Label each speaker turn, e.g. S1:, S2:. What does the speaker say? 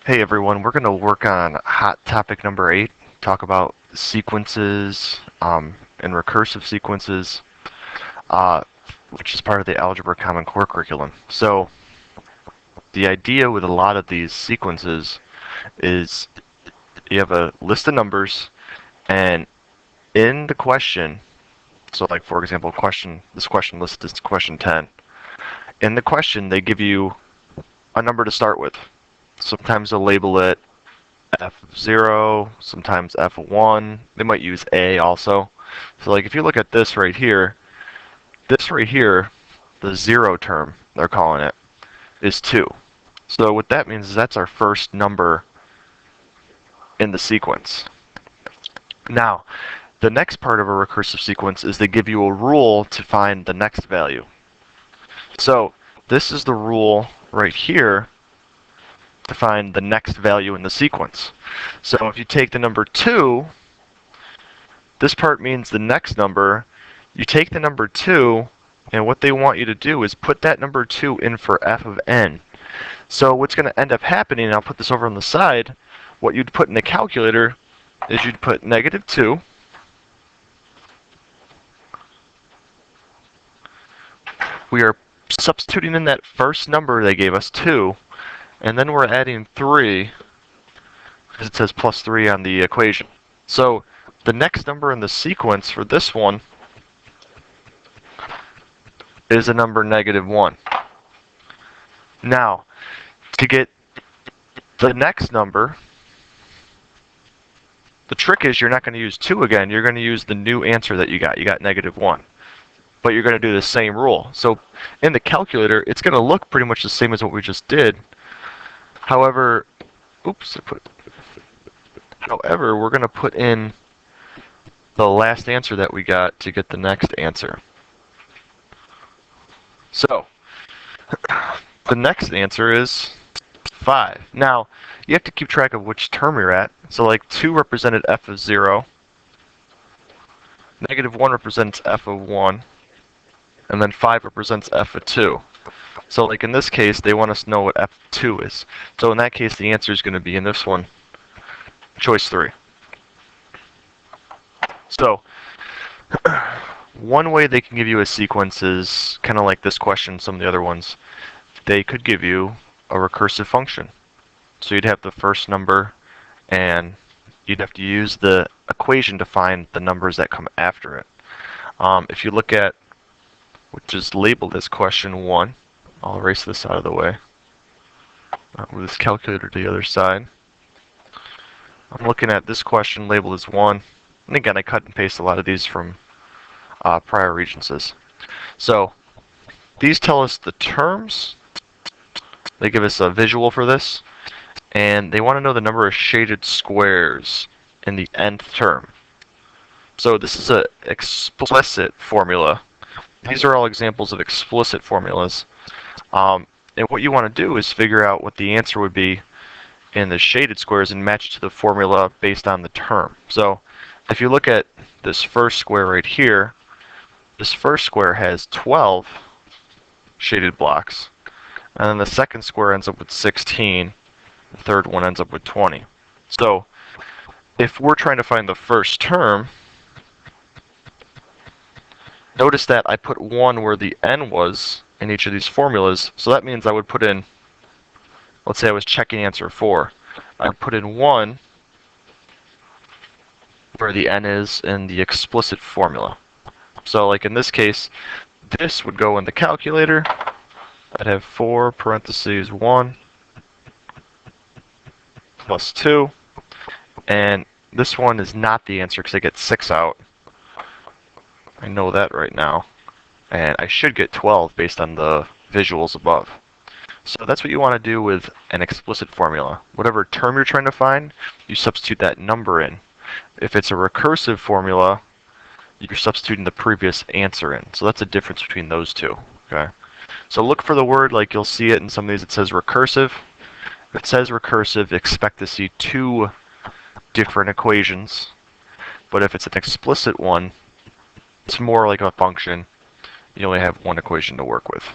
S1: Hey everyone, we're going to work on hot topic number 8, talk about sequences and recursive sequences, which is part of the Algebra Common Core curriculum. So the idea with a lot of these sequences is you have a list of numbers, and in the question, so like for example, this question list is question 10. In the question, they give you a number to start with. Sometimes they'll label it F0, sometimes F1. They might use A also. So like if you look at this right here, the 0 term, they're calling it, is 2. So what that means is that's our first number in the sequence. Now, the next part of a recursive sequence is they give you a rule to find the next value. So this is the rule right here to find the next value in the sequence. So if you take the number 2, this part means the next number. You take the number 2, and what they want you to do is put that number 2 in for f of n. So what's going to end up happening, and I'll put this over on the side, what you'd put in the calculator is you'd put -2, we are substituting in that first number they gave us, 2, and then we're adding 3, because it says plus 3 on the equation. So the next number in the sequence for this one is a number -1. Now, to get the next number, the trick is you're not going to use 2 again, you're going to use the new answer that you got. You got -1. But you're going to do the same rule. So in the calculator, it's going to look pretty much the same as what we just did. However, we're going to put in the last answer that we got to get the next answer. So, the next answer is 5. Now, you have to keep track of which term you're at. So like 2 represented f of 0, -1 represents f of 1, and then 5 represents f of 2. So like in this case, they want us to know what f2 is. So in that case, the answer is going to be in this one, choice 3. So one way they can give you a sequence is kind of like this question, some of the other ones. They could give you a recursive function. So you'd have the first number, and you'd have to use the equation to find the numbers that come after it. If you look at, which is labeled as question 1, I'll erase this out of the way. Move this calculator to the other side. I'm looking at this question labeled as 1. And again, I cut and paste a lot of these from prior regencies. So these tell us the terms. They give us a visual for this. And they want to know the number of shaded squares in the nth term. So this is an explicit formula. These are all examples of explicit formulas. And what you want to do is figure out what the answer would be in the shaded squares and match to the formula based on the term. So if you look at this first square right here, this first square has 12 shaded blocks. And then the second square ends up with 16. The third one ends up with 20. So if we're trying to find the first term, notice that I put 1 where the n was in each of these formulas. So that means I would put in, let's say I was checking answer 4. I'd put in 1 where the n is in the explicit formula. So like in this case, this would go in the calculator. I'd have 4 parentheses 1 plus 2. And this one is not the answer because I get 6 out. I know that right now. And I should get 12 based on the visuals above. So that's what you want to do with an explicit formula. Whatever term you're trying to find, you substitute that number in. If it's a recursive formula, you're substituting the previous answer in. So that's the difference between those two. Okay. So look for the word, like you'll see it in some of these, it says recursive. If it says recursive, expect to see 2 different equations. But if it's an explicit one, it's more like a function. You only have 1 equation to work with.